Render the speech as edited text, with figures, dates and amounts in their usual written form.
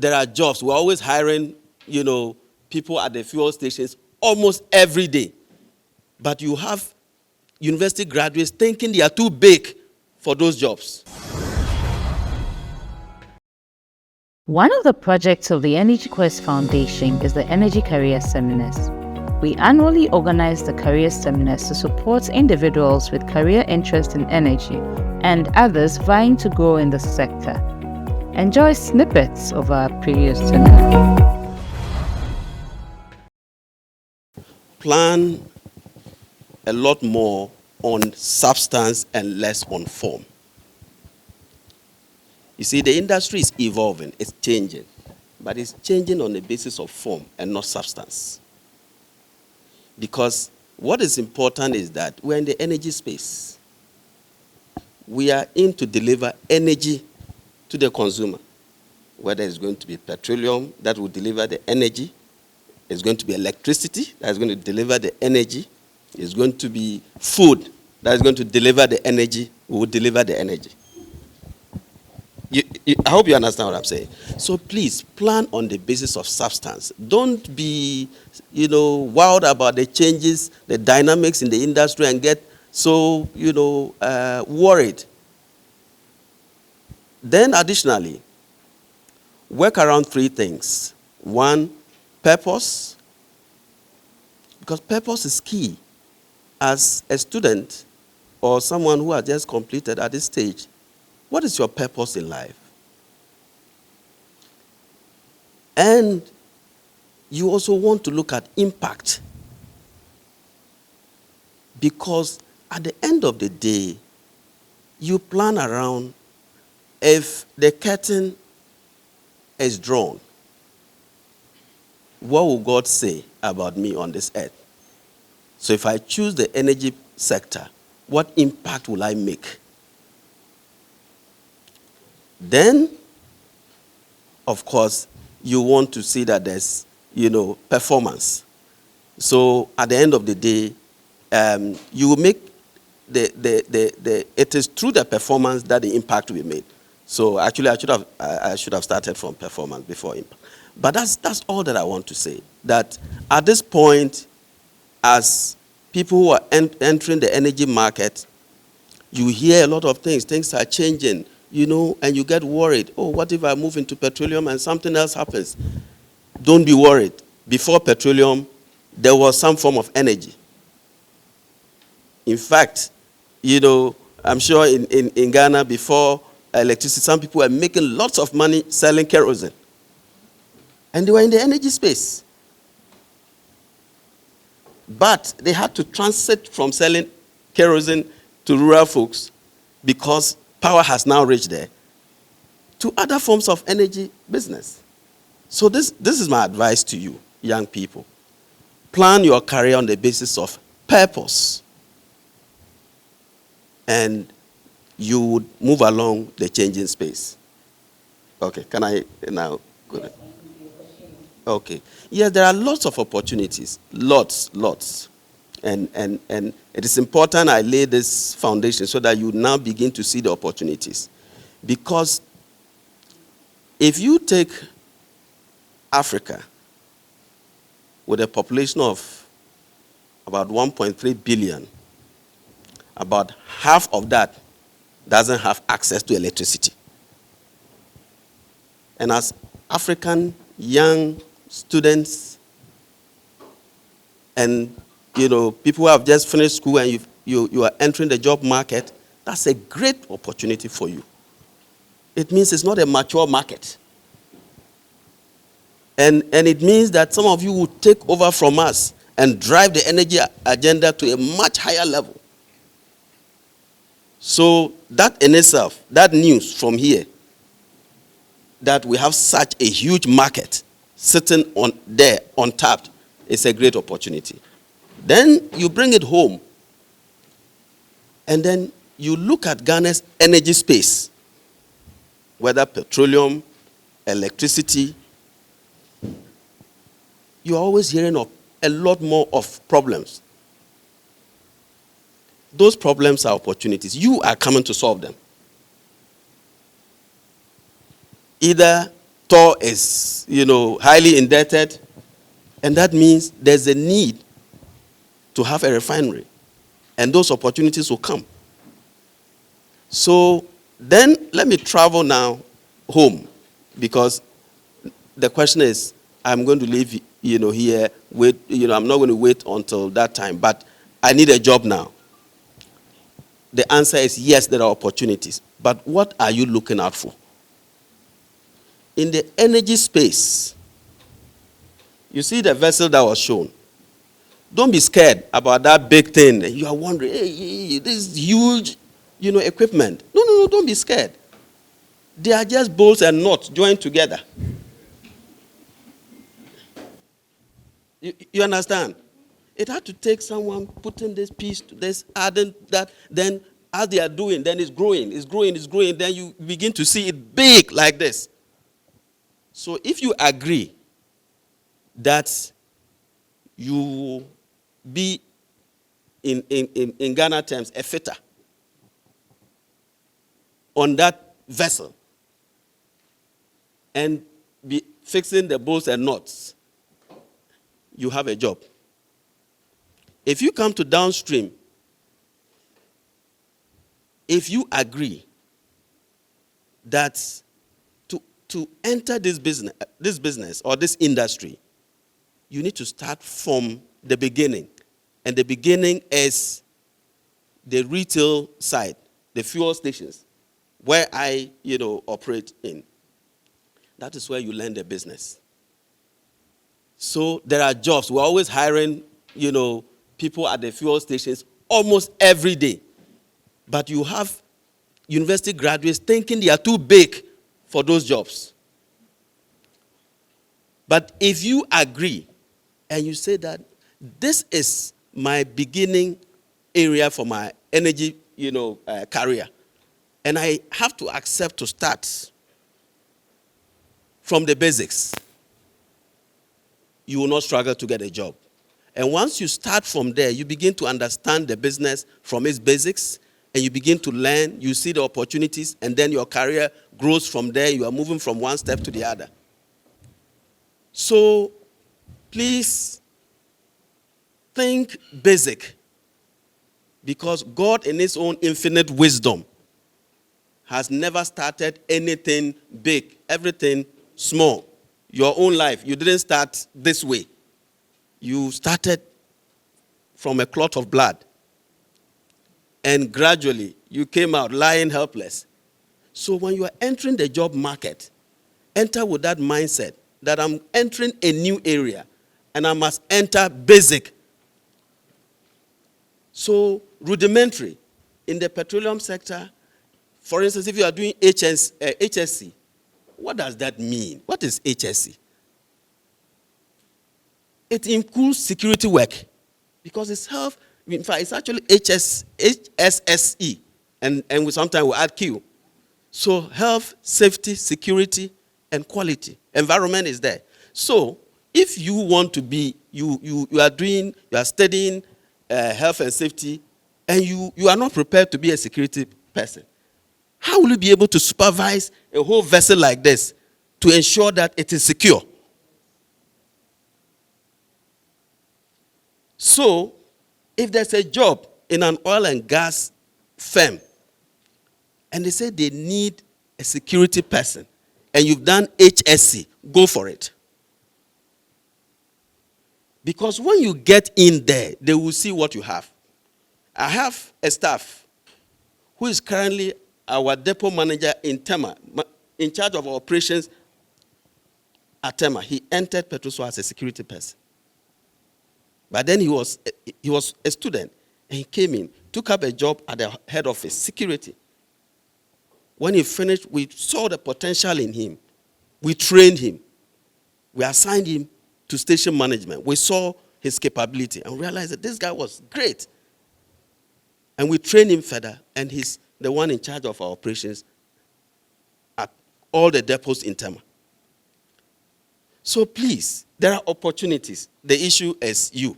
there are jobs. We're always hiring, people at the fuel stations almost every day. But you have university graduates thinking they are too big for those jobs. One of the projects of the Energy Quest Foundation is the Energy Career Seminars. We annually organize the career seminars to support individuals with career interest in energy and others vying to grow in the sector. Enjoy snippets of our previous seminar. Plan a lot more on substance and less on form. You see, the industry is evolving, it's changing, but it's changing on the basis of form and not substance. Because what is important is that we're in the energy space. We are in to deliver energy to the consumer, whether it's going to be petroleum that will deliver the energy, it's going to be electricity that is going to deliver the energy, it's going to be food that is going to deliver the energy, we will deliver the energy. I hope you understand what I'm saying. So please, plan on the basis of substance. Don't be, wild about the changes, the dynamics in the industry and get so, worried. Then additionally, work around three things. One, purpose, because purpose is key. As a student or someone who has just completed at this stage, what is your purpose in life? And you also want to look at impact. Because at the end of the day, you plan around if the curtain is drawn, what will God say about me on this earth? So if I choose the energy sector, what impact will I make? Then, of course, you want to see that there's, performance. So at the end of the day, you will make it is through the performance that the impact will be made. So actually, I should have started from performance before impact. But that's all that I want to say. That at this point, as people who are entering the energy market, you hear a lot of things. Things are changing. And you get worried. Oh, what if I move into petroleum and something else happens? Don't be worried. Before petroleum, there was some form of energy. In fact, I'm sure in Ghana, before electricity, some people were making lots of money selling kerosene. And they were in the energy space. But they had to transit from selling kerosene to rural folks because power has now reached there, to other forms of energy business. So this is my advice to you, young people. Plan your career on the basis of purpose. And you would move along the changing space. Okay, can I now go ahead? Okay. Yes, there are lots of opportunities. Lots. And it is important I lay this foundation so that you now begin to see the opportunities. Because if you take Africa with a population of about 1.3 billion, about half of that doesn't have access to electricity. And as African young students and people who have just finished school and you are entering the job market, that's a great opportunity for you. It means it's not a mature market. And it means that some of you will take over from us and drive the energy agenda to a much higher level. So that in itself, that news from here, that we have such a huge market sitting on there, untapped, is a great opportunity. Then you bring it home, and then you look at Ghana's energy space, whether petroleum, electricity. You're always hearing of a lot more of problems. Those problems are opportunities. You are coming to solve them. Either store is, highly indebted, and that means there's a need to have a refinery, and those opportunities will come. So then let me travel now home, because the question is, I'm going to live, here. Wait, I'm not going to wait until that time, but I need a job now. The answer is yes, there are opportunities. But what are you looking out for? In the energy space, you see the vessel that was shown. Don't be scared about that big thing. You are wondering, hey, this huge, equipment. No, don't be scared. They are just bolts and nuts joined together. You understand? It had to take someone putting this piece to this, adding that, then as they are doing, then it's growing, then you begin to see it big like this. So if you agree that you will be, in Ghana terms, a fitter on that vessel and be fixing the bolts and nuts, you have a job. If you come to downstream, if you agree that to enter this business or this industry, you need to start from the beginning. And the beginning is the retail side, the fuel stations, where I, operate in. That is where you learn the business. So there are jobs. We're always hiring, people at the fuel stations almost every day. But you have university graduates thinking they are too big for those jobs. But if you agree and you say that this is my beginning area for my energy, career, and I have to accept to start from the basics, you will not struggle to get a job. And once you start from there, you begin to understand the business from its basics, and you begin to learn, you see the opportunities, and then your career grows from there. You are moving from one step to the other. So, please think basic, because God in his own infinite wisdom has never started anything big, everything small. Your own life, you didn't start this way. You started from a clot of blood. And gradually, you came out lying helpless. So when you are entering the job market, enter with that mindset that I'm entering a new area and I must enter basic. So rudimentary. In the petroleum sector, for instance, if you are doing HSC, what does that mean? What is HSC? It includes security work, because it's health. In fact, it's actually HSSE, and we sometimes will add Q. So health, safety, security, and quality. Environment is there. So if you want to be, you are studying health and safety, and you are not prepared to be a security person, how will you be able to supervise a whole vessel like this to ensure that it is secure? So, if there's a job in an oil and gas firm, and they say they need a security person, and you've done HSC, go for it. Because when you get in there, they will see what you have. I have a staff who is currently our depot manager in Tema, in charge of operations at Tema. He entered Petrosol as a security person. But then he was a student, and he came in, took up a job at the head office, security. When he finished, we saw the potential in him. We trained him. We assigned him to station management. We saw his capability and realized that this guy was great. And we trained him further, and he's the one in charge of our operations at all the depots in Tema. So please, there are opportunities. The issue is you.